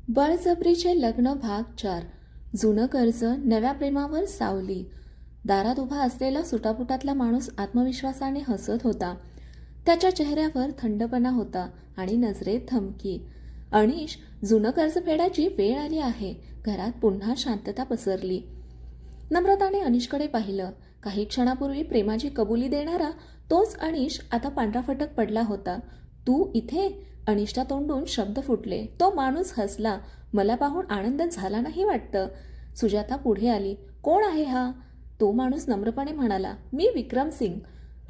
बळजबरीचे लग्न भाग 4. जुनं कर्ज नव्या प्रेमावर सावली. दारात उभा असलेला सुटापुटातला माणूस आत्मविश्वासाने हसत होता. त्याच्या चेहऱ्यावर थंडपणा होता आणि नजरेत धमकी. अनिश, जुनं कर्ज फेडायची वेळ आली आहे. घरात पुन्हा शांतता पसरली. नम्रताने अनिशकडे पाहिलं. काही क्षणापूर्वी प्रेमाची कबुली देणारा तोच अनिश आता पांढराफटक पडला होता. तू इथे? अनिशच्या तोंडून शब्द फुटले. तो माणूस हसला. मला पाहून आनंद झाला नाही वाटतं. सुजाता पुढे आली. कोण आहे हा? तो माणूस नम्रपणे म्हणाला, मी विक्रम सिंग,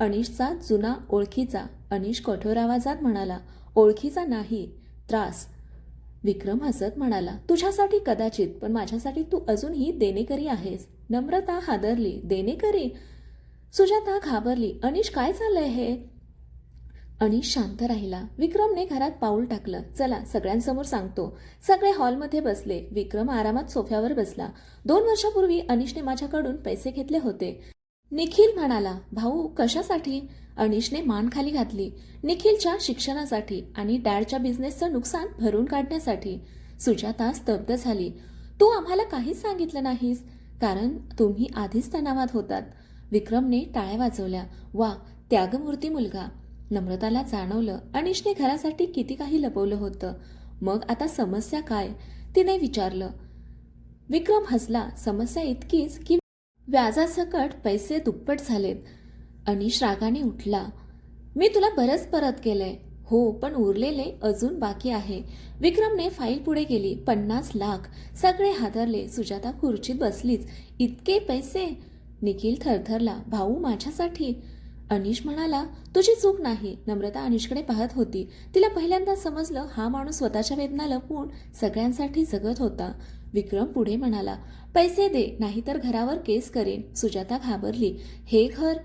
अनिशचा जुना ओळखीचा. अनिश कठोर आवाजात म्हणाला, ओळखीचा नाही, त्रास. विक्रम हसत म्हणाला, तुझ्यासाठी कदाचित, पण माझ्यासाठी तू अजूनही देणेकरी आहेस. नम्रता हादरली. देणेकरी? सुजाता घाबरली. अनिश, काय चाललंय हे? अनिश शांत राहिला. विक्रमने घरात पाऊल टाकलं. चला सगळ्यांसमोर सांगतो. सगळे हॉलमध्ये बसले. विक्रम आरामात सोफ्यावर बसला. 2 वर्षापूर्वी अनिशने माझ्याकडून पैसे घेतले होते. निखिल म्हणाला. भाऊ, कशासाठी? अनिशने मान खाली घातली. निखिलच्या शिक्षणासाठी आणि डॅडच्या बिझनेसचं नुकसान भरून काढण्यासाठी. सुजाता स्तब्ध झाली. तू आम्हाला काहीच सांगितलं नाहीस, कारण तुम्ही आधीच तणावात होतात. विक्रमने टाळ्या वाजवल्या. वा, त्यागमूर्ती मुलगा. नम्रताला जाणवलं अनिशने घरासाठी किती काही लपवलं होतं. मग आता समस्या काय? तिने विचारलं. विक्रम हसला. समस्या इतकीच की व्याजासकट पैसे दुप्पट झालेत. अनिश रागाने उठला. मी तुला बरंच परत केलंय. हो, पण उरलेले अजून बाकी आहे. विक्रमने फाईल पुढे केली. 50 लाख. सगळे हादरले. सुजाता खुर्चीत बसलीच. इतके पैसे? निखिल थरथरला. भाऊ, माझ्यासाठी? अनिश म्हणाला, तुझी चूक नाही. नम्रता अनिशकडे पाहत होती. तिला पहिल्यांदा समजलं, हा माणूस स्वतःच्या वेदना लपवून सगळ्यांसाठी जगत होता. विक्रम पुढे म्हणाला, पैसे दे, नाहीतर घरावर केस करेन. सुजाता घाबरली. हे घर?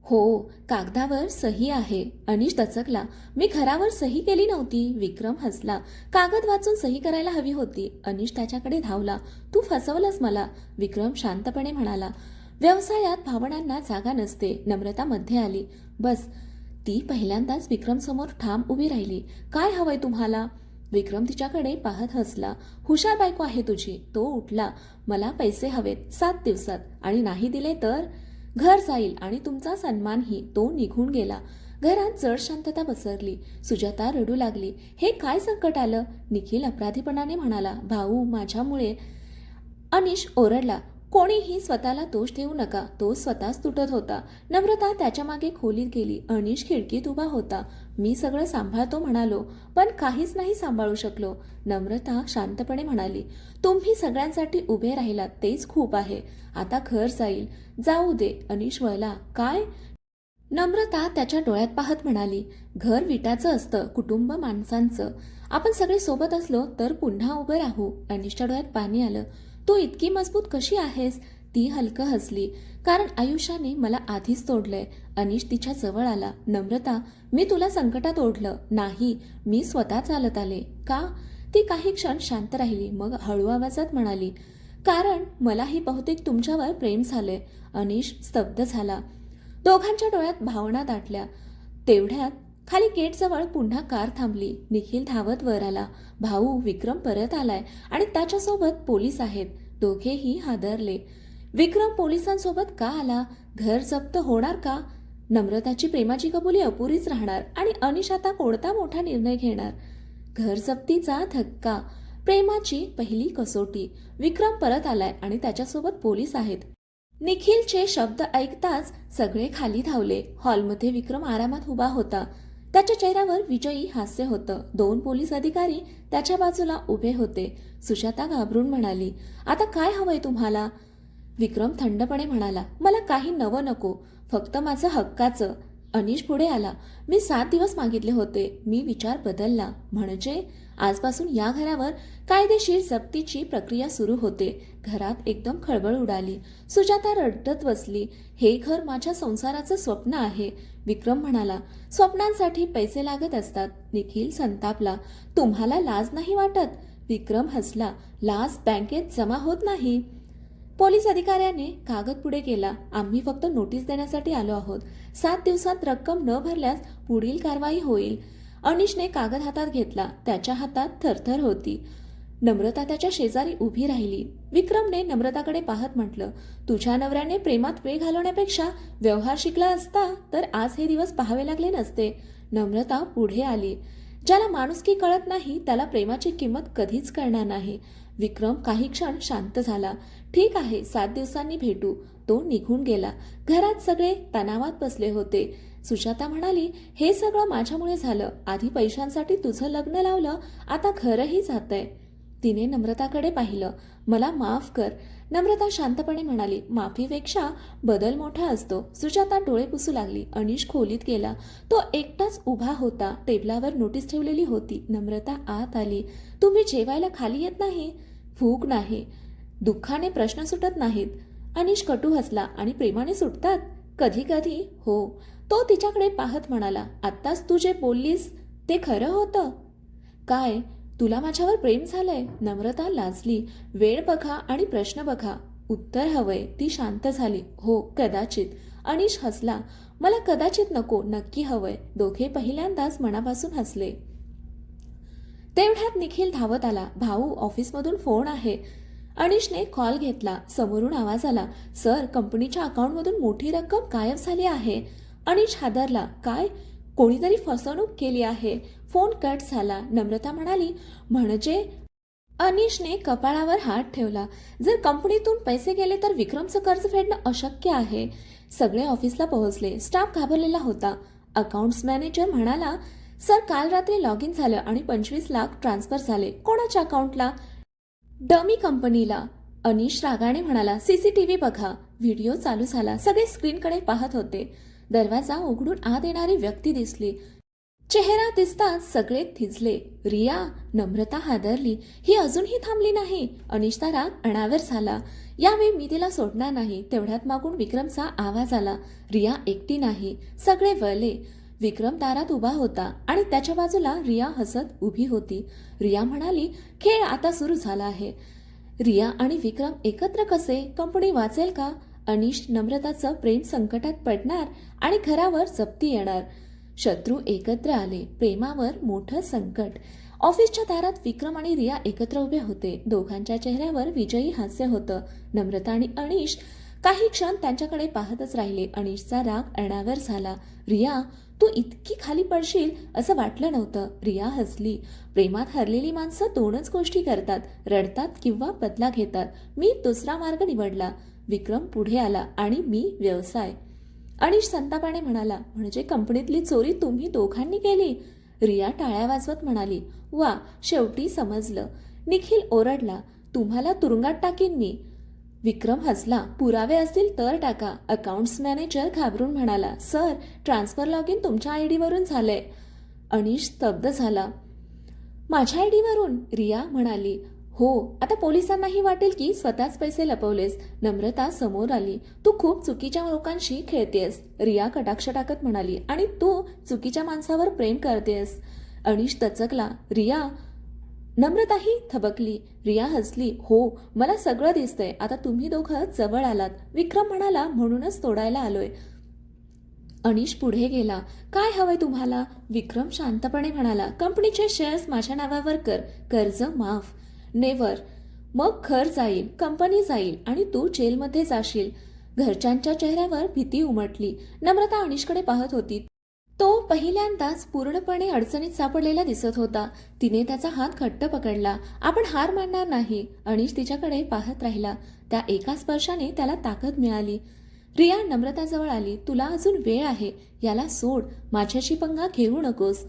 हो, कागदावर सही आहे. अनिश दचकला. मी घरावर सही केली नव्हती. विक्रम हसला. कागद वाचून सही करायला हवी होती. अनिश त्याच्याकडे धावला. तू फसवलंस मला. विक्रम शांतपणे म्हणाला, व्यवसायात भावनांना जागा नसते. नम्रता मध्ये आली. बस. ती पहिल्यांदाच विक्रम समोर ठाम उभी राहिली. काय हवंय तुम्हाला? विक्रम तिच्याकडे पाहत हसला. हुशार बायको आहे तुझी. तो उठला. मला पैसे हवेत 7 दिवसात, आणि नाही दिले तर घर जाईल आणि तुमचा सन्मानही. तो निघून गेला. घरात जड शांतता पसरली. सुजाता रडू लागली. हे काय संकट आलं? निखिल अपराधीपणाने म्हणाला, भाऊ, माझ्यामुळे. अनिश ओरडला. कोणीही स्वतःला दोष देऊ नका. तो स्वतःच तुटत होता. नम्रता त्याच्या मागे खोलीत गेली. अनिश खिडकीत उभा होता. मी सगळं सांभाळतो म्हणालो, पण काहीच नाही सांभाळू शकलो. नम्रता शांतपणे म्हणाली, तुम्ही सगळ्यांसाठी उभे राहिलात तेच खूप आहे. आता घर जाईल. जाऊ दे. अनिश वळला. काय? नम्रता त्याच्या डोळ्यात पाहत म्हणाली, घर विटाचं असतं, कुटुंब माणसांचं. आपण सगळे सोबत असलो तर पुन्हा उभं राहू. अनिशच्या डोळ्यात पाणी आलं. तू इतकी मजबूत कशी आहेस? ती हलकं हसली. कारण आयुष्याने मला आधीच तोडलंय. अनिश तिच्या जवळ आला. नम्रता, मी तुला संकटात ओढलं नाही. मी स्वतः चालत आले. का? ती काही क्षण शांत राहिली. मग हळू आवाजात म्हणाली, कारण मलाही बहुतेक तुमच्यावर प्रेम झालंय. अनिश स्तब्ध झाला. दोघांच्या डोळ्यात भावना दाटल्या. तेवढ्यात खाली गेटजवळ पुन्हा कार थांबली. निखिल धावत वर आला. भाऊ, विक्रम परत आलाय आणि त्याच्यासोबत पोलीस आहेत. दोघेही हादरले. विक्रम पोलिसांसोबत का आला? घर जप्त होणार का? नम्रताची प्रेमाची कबुली अपुरीच राहणार आणि अनिश आता कोणता मोठा निर्णय घेणार? घर जप्तीचा धक्का. प्रेमाची पहिली कसोटी. विक्रम परत आलाय आणि त्याच्यासोबत पोलीस आहेत. निखिलचे शब्द ऐकताच सगळे खाली धावले. हॉलमध्ये विक्रम आरामात उभा होता. त्याच्या चेहऱ्यावर विजयी हास्य होतं. 2 पोलीस अधिकारी त्याच्या बाजूला उभे होते. सुजाता घाबरून म्हणाली, आता काय हवंय तुम्हाला? विक्रम थंडपणे म्हणाला, मला काही नवं नको, फक्त माझं हक्काचं. अनिश पुढे आला. मी 7 दिवस मागितले होते. मी विचार बदलला. म्हणजे आजपासून या घरावर कायदेशीर जप्तीची प्रक्रिया सुरू होते. घरात एकदम खळबळ उडाली. सुजाता रडत बसली. हे घर माझ्या संसाराचं स्वप्न आहे. विक्रम म्हणाला, स्वप्नांसाठी पैसे लागत असतात. निखिल संतापला. तुम्हाला लाज नाही वाटत? विक्रम हसला. लाज बँकेत जमा होत नाही. पोलीस अधिकाऱ्याने कागद पुढे केला. आम्ही फक्त नोटीस देण्यासाठी आलो आहोत. 7 दिवसात रक्कम न भरल्यास पुढील कारवाई होईल. अनिशने कागद हातात घेतला. त्याच्या हातात थरथर होती. नम्रता त्याच्या शेजारी उभी राहिली. विक्रमने नम्रताकडे पाहत म्हटलं, तुझ्या नवऱ्याने प्रेमात वेळ घालवण्यापेक्षा व्यवहार शिकला असता तर आज हे दिवस पाहावे लागले नसते. नम्रता पुढे आली. ज्याला माणुसकी कळत नाही त्याला प्रेमाची किंमत कधीच कळणार नाही. विक्रम काही क्षण शांत झाला. ठीक आहे, 7 दिवसांनी भेटू. तो निघून गेला. घरात सगळे तणावात बसले होते. सुजाता म्हणाली, हे सगळं माझ्यामुळे झालं. आधी पैशांसाठी तुझं लग्न लावलं, आता घरही जातंय. तिने नम्रताकडे पाहिलं. मला माफ कर. नम्रता शांतपणे म्हणाली, माफीपेक्षा बदल मोठा असतो. सुजाता डोळे पुसू लागली. अनिश खोलीत गेला. तो एकटाच उभा होता. टेबलावर नोटीस ठेवलेली होती. नम्रता आत आली. तुम्ही जेवायला खाली येत नाही? भूक नाही. दुःखाने प्रश्न सुटत नाहीत. अनिश कटू हसला. आणि प्रेमाने सुटतात? कधी कधी हो. तो तिच्याकडे पाहत म्हणाला, आत्ताच तू जे बोललीस ते खरं होतं? काय? तुला माझ्यावर प्रेम झालंय? नम्रता लाजली. वेळ बघा आणि प्रश्न बघा. उत्तर हवंय. ती शांत झाली. हो, कदाचित. अनिश हसला. मला कदाचित नको, नक्की हवंय. दोघे पहिल्यांदाच मनापासून हसले. तेवढ्यात निखिल धावत आला. भाऊ, ऑफिसमधून फोन आहे. अनिशने कॉल घेतला. समोरून आवाज आला, सर, कंपनीच्या अकाउंटमधून मोठी रक्कम गायब झाली आहे. अनिश हादरला. काय? कोणीतरी फसवणूक केली आहे. फोन कट झाला. नम्रता म्हणाली, म्हणजे? अनिशने कपाळावर हात ठेवला. जर कंपनीतून पैसे गेले तर विक्रमचं कर्ज फेडणं अशक्य आहे. सगळे ऑफिसला पोहोचले. स्टाफ घाबरलेला होता. अकाउंट्स मॅनेजर म्हणाला, सर, काल रात्री लॉग इन झालं आणि 25 लाख ट्रान्सफर झाले. कोणाच्या अकाउंटला? डमी कंपनीला. अनिश रागाने म्हणाला, सीसीटीव्ही बघा. व्हिडिओ चालू झाला. सगळे स्क्रीनकडे पाहत होते. दरवाजा उघडून आत येणारी व्यक्ती दिसली. चेहरा दिसताच सगळे थिजले. रिया. नम्रता हादरली. ही अजूनही थांबली नाही. अनिशचा राग अनावर झाला. यावेळी मी तिला सोडणार नाही. तेवढ्यात मागून विक्रमचा आवाज आला. रिया एकटी नाही. सगळे वळले. विक्रम दारात उभा होता आणि त्याच्या बाजूला रिया हसत उभी होती. रिया म्हणाली, खेळ आता सुरू झाला आहे. रिया आणि विक्रम एकत्र कसे? कंपनी वाचेल का? अनिश नम्रताचं प्रेम संकटात पडणार आणि घरावर जप्ती येणार. शत्रू एकत्र आले. प्रेमावर मोठं संकट. ऑफिसच्या दारात विक्रम आणि रिया एकत्र उभे होते. दोघांच्या चेहऱ्यावर विजयी हास्य होतं. नम्रता आणि अनिश काही क्षण त्यांच्याकडे पाहतच राहिले. अनिशचा राग अनावर झाला. रिया, तू इतकी खाली पडशील असं वाटलं नव्हतं. रिया हसली. प्रेमात हरलेली माणसं 2च गोष्टी करतात, रडतात किंवा बदला घेतात. मी दुसरा मार्ग निवडला. विक्रम पुढे आला. आणि मी व्यवसाय. अनिश संतापाने म्हणाला, म्हणजे कंपनीतली चोरी तुम्ही दोघांनी केली? रिया टाळ्या वाजवत म्हणाली, वा, शेवटी समजलं. निखिल ओरडला, तुम्हाला तुरुंगात टाकीन मी. विक्रम हसला. पुरावे असतील तर टाका. अकाउंट्स मॅनेजर घाबरून म्हणाला, सर, ट्रान्सफर लॉग इन तुमच्या आयडीवरून झालंय. अनिश स्तब्ध झाला. माझ्या आयडीवरून? रिया म्हणाली, हो. आता पोलिसांनाही वाटेल की स्वतःच पैसे लपवलेस. नम्रता समोर आली. तू खूप चुकीच्या लोकांशी खेळतेस. रिया कटाक्ष टाकत म्हणाली, आणि तू चुकीच्या माणसावर प्रेम करतेस. अनिश दचकला. रिया. नम्रताही थबकली. रिया हसली. हो, मला सगळं दिसतंय. आता तुम्ही दोघं जवळ आलात. विक्रम म्हणाला, म्हणूनच तोडायला आलोय. अनिश पुढे गेला. काय हवंय तुम्हाला? विक्रम शांतपणे म्हणाला, कंपनीचे शेअर्स माझ्या नावावर कर. कर्ज माफ. नेव्हर. मग घर जाईल, कंपनी जाईल आणि तू जेलमध्ये जाशील. घरच्यांच्या चेहऱ्यावर भीती उमटली. नम्रता अनिशकडे पाहत होती. तो पहिल्यांदाच पूर्णपणे अडचणीत सापडलेला दिसत होता. तिने त्याचा हात घट्ट पकडला. आपण हार मानणार नाही. अनिश तिच्याकडे पाहत राहिला. त्या एका स्पर्शाने त्याला ताकद मिळाली. रिया नम्रताजवळ आली. तुला अजून वेळ आहे. याला सोड. माझ्याशी पंगा घेऊ नकोस.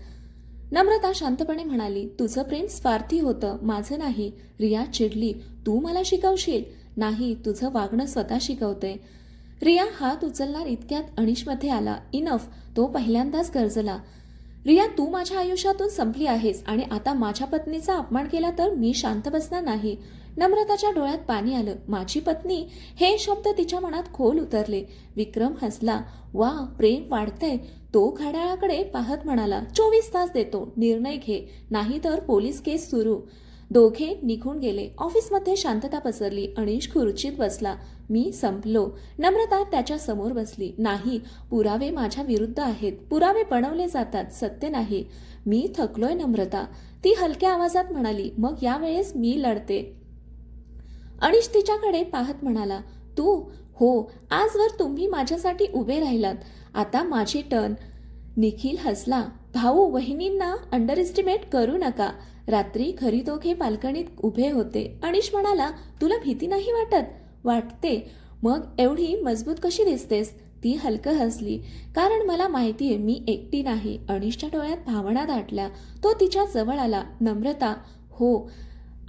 नम्रता शांतपणे म्हणाली, तुझं प्रेम स्वार्थी होतं, माझं नाही. रिया चिडली. तू मला शिकवशील? नाही, तुझं वागणं स्वतः शिकवते. रिया हात उचलणार इतक्यात अनिशमध्ये आला. इनफ. तो पहिल्यांदाच गरजला. रिया, तू माझ्या आयुष्यातून संपली आहेस आणि आता माझ्या पत्नीचा अपमान केला तर मी शांत बसणार नाही. नम्रताच्या डोळ्यात पाणी आलं. माझी पत्नी? हे शब्द तिच्या मनात खोल उतरले. विक्रम हसला. वा, प्रेम वाढतंय. तो घड्याळाकडे पाहत म्हणाला, 24 तास देतो. निर्णय घे, नाही तर पोलीस केस सुरू. दोघे निघून गेले. ऑफिसमध्ये शांतता पसरली. अनिश खुर्चीत बसला. मी संपलो. नम्रता त्याच्या समोर बसली. नाही, पुरावे माझ्या विरुद्ध आहेत. पुरावे बनवले जातात, सत्य नाही. मी थकलोय नम्रता, ती हलक्या आवाजात म्हणाली. मग यावेळेस मी लढते. अनिश तिच्याकडे पाहत म्हणाला, तू? हो, आजवर तुम्ही माझ्यासाठी उभे राहिलात. आता माझी टर्न. निखिल हसला. भाऊ, वहिनींना अंडर एस्टिमेट करू नका. रात्री घरी दोघे बाल्कनीत उभे होते. अनिश म्हणाला, तुला भीती नाही वाटत? वाटते. मग एवढी मजबूत कशी दिसतेस? ती हलकं हसली. कारण मला माहितीये मी एकटी नाही. अनिशच्या डोळ्यात भावना दाटल्या. तो तिच्या जवळ आला. नम्रता, हो,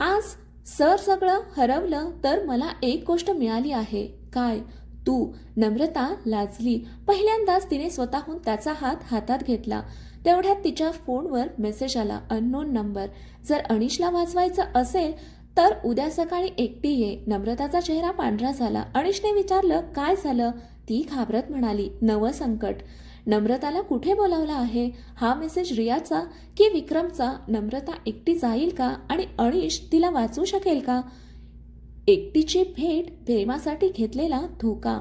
आज सगळं हरवलं तर मला एक गोष्ट मिळाली आहे. काय? तू. नम्रता लाजली. पहिल्यांदाच तिने स्वतःहून त्याचा हात हातात घेतला. तेवढ्यात तिच्या फोनवर मेसेज आला. Unknown number. जर अनिशला वाचवायचं असेल तर उद्या सकाळी एकटी ये. नम्रताचा चेहरा पांढरा झाला. अनिशने विचारलं, काय झालं? ती घाबरत म्हणाली, नवं संकट. नम्रताला कुठे बोलावलं आहे? हा मेसेज रियाचा की विक्रमचा? नम्रता एकटी जाईल का? आणि अनिश तिला वाचवू शकेल का? एकटीची भेट प्रेमासाठी घेतलेला धोका.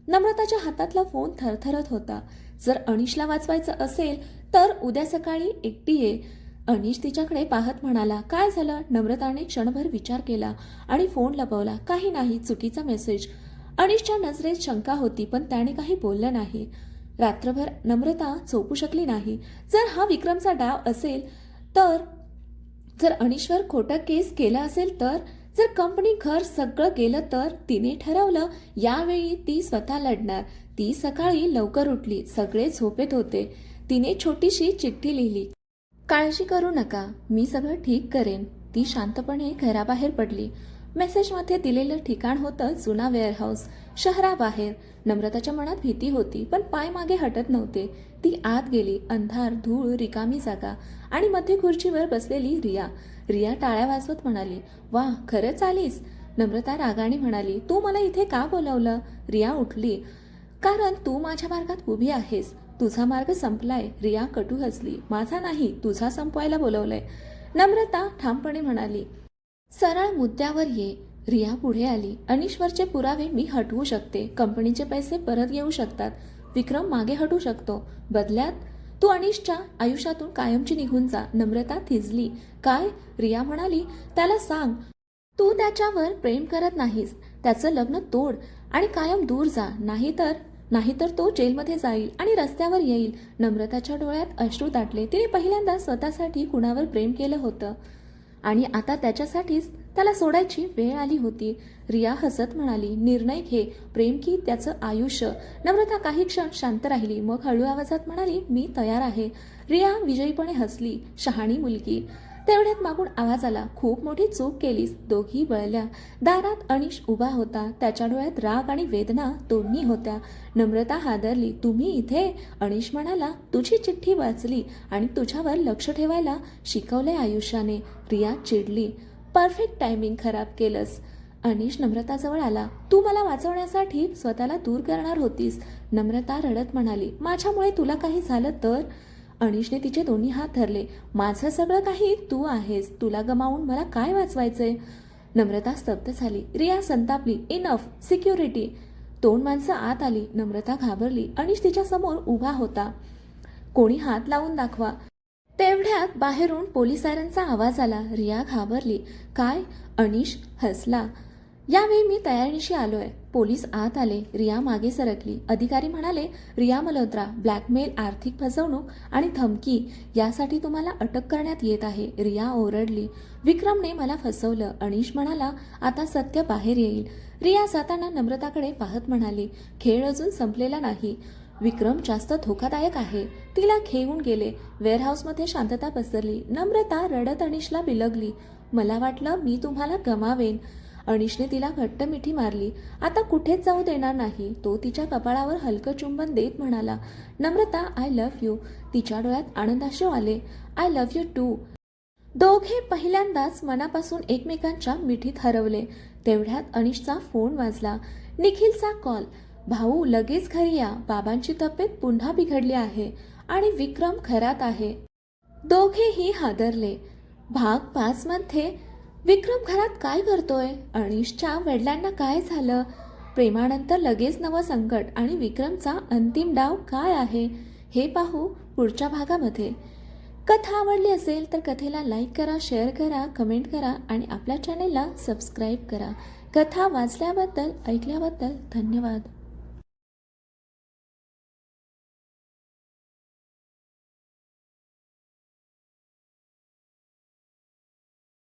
नम्रताच्या हातातला फोन थरथरत होता. जर अनिशला वाचवायचं असेल तर उद्या सकाळी एकटी ये. अनिश तिच्याकडे पाहत म्हणाला, काय झालं? नम्रताने क्षणभर विचार केला आणि फोन लपवला. काही नाही, चुकीचा मेसेज. अनिशच्या नजरेत शंका होती, पण त्याने काही बोललं नाही. रात्रभर नम्रता झोपू शकली नाही. जर हा विक्रमचा डाव असेल तर, जर अनिशवर खोटं केस केलं असेल तर, जर कंपनी घर सगळं गेलं तर, तिने ठरवलं यावेळी ती स्वतः लढणार. ती सकाळी लवकर उठली. सगळे झोपेत होते. तिने छोटीशी चिठ्ठी लिहिली. काळजी करू नका, मी सगळं ठीक करेन. ती शांतपणे घराबाहेर पडली. मेसेजमध्ये दिलेलं ठिकाण होतं जुना वेअरहाऊस, शहराबाहेर. नम्रताच्या मनात भीती होती, पण पाय मागे हटत नव्हते. ती आत गेली. अंधार, धूळ, रिकामी जागा आणि मध्य खुर्चीवर बसलेली रिया. रिया टाळ्या वाजवत म्हणाली, वा, खरंच आलीस? नम्रता रागाने म्हणाली, तू मला इथे का बोलावलं? रिया उठली. कारण तू माझ्या मार्गात उभी आहेस. तुझा मार्ग संपलाय. रिया कटू हसली. माझा नाही, तुझा संपवायला बोलवलंय. नम्रता ठामपणे म्हणाली, सरळ मुद्द्यावर ये. रिया पुढे आली. अनिशवरचे पुरावे मी हटवू शकते. कंपनीचे पैसे परत येऊ शकतात. विक्रम मागे हटू शकतो. बदल्यात तू अनिशच्या आयुष्यातून कायमची निघून जा. नम्रता थिजली. काय? रिया म्हणाली, त्याला सांग तू त्याच्यावर प्रेम करत नाहीस. त्याचं लग्न तोड आणि कायम दूर जा. नाहीतर तो जेलमध्ये जाईल आणि रस्त्यावर येईल. नम्रताच्या डोळ्यात अश्रू दाटले. तिने पहिल्यांदा स्वतःसाठी कुणावर प्रेम केलं होतं आणि आता त्याच्यासाठीच त्याला सोडायची वेळ आली होती. रिया हसत म्हणाली, निर्णय घे, प्रेम की त्याचं आयुष्य. नम्रता काही क्षण शांत राहिली. मग हळू आवाजात म्हणाली, मी तयार आहे. रिया विजयीपणे हसली. शहाणी मुलगी. तेवढ्यात मागून आवाज आला, खूप मोठी चूक केलीस. दोघी वळल्या. दारात अनिश उभा होता. त्याच्या डोळ्यात राग आणि वेदना दोन्ही होत्या. नम्रता हादरली. तुम्ही इथे? अनिश म्हणाला, तुझी चिठ्ठी वाचली आणि तुझ्यावर लक्ष ठेवायला शिकवलंय आयुष्याने. रिया चिडली. परफेक्ट टायमिंग खराब केलंस. अनिश नम्रताजवळ आला. तू मला वाचवण्यासाठी स्वतःला दूर करणार होतीस. नम्रता रडत म्हणाली, माझ्यामुळे तुला काही झालं तर? अनिशने तिचे दोन्ही हात धरले. माझं सगळं काही तू आहेस. तुला गमावून मला काय वाचवायचंय? नम्रता स्तब्ध झाली. रिया संतापली. Enough, security. 2 माणसं आत आली. नम्रता घाबरली. अनिश तिच्या समोर उभा होता. कोणी हात लावून दाखवा. तेवढ्यात बाहेरून पोलीस सायरनचा आवाज आला. रिया घाबरली. काय? अनिश हसला. यावेळी मी तयारीशी आलोय. पोलीस आत आले. रिया मागे सरकली. अधिकारी म्हणाले, रिया मल्होत्रा, ब्लॅकमेल, आर्थिक फसवणूक आणि धमकी यासाठी तुम्हाला अटक करण्यात येत आहे. रिया ओरडली. विक्रमने मला फसवलं. अनिश म्हणाला, आता सत्य बाहेर येईल. रिया जाताना नम्रताकडे पाहत म्हणाली, खेळ अजून संपलेला नाही. विक्रम जास्त धोकादायक आहे. तिला घेऊन गेले. वेअरहाऊसमध्ये शांतता पसरली. नम्रता रडत अनिशला बिलगली. मला वाटलं मी तुम्हाला गमावेन. अनिशने तिला घट्ट मिठी मारली. आता कुठेच जाऊ देणार नाही. तो तिच्या कपाळावर हलकं चुंबन देत म्हणाला, नम्रता, आय लव्ह यू. तिच्या डोळ्यात आनंदाश्रू आले. I love you too. दोघे पहिल्यांदाच मनापासून एकमेकांच्या मिठीत हरवले. तेवढ्यात अनिशचा फोन वाजला. निखिलचा कॉल. भाऊ, लगेच घरी या. बाबांची तब्येत पुन्हा बिघडली आहे आणि विक्रम घरात आहे. दोघेही हादरले. भाग 5 मध्ये विक्रम घरात काय करतोय? अनिशच्या वडिलांना काय झालं? प्रेमानंतर लगेच नवं संकट आणि विक्रमचा अंतिम डाव काय आहे? हे पाहू पुढच्या भागामध्ये. कथा आवडली असेल तर कथेला लाईक करा, शेअर करा, कमेंट करा आणि आपल्या चॅनेलला सबस्क्राईब करा. कथा वाचल्याबद्दल, ऐकल्याबद्दल धन्यवाद.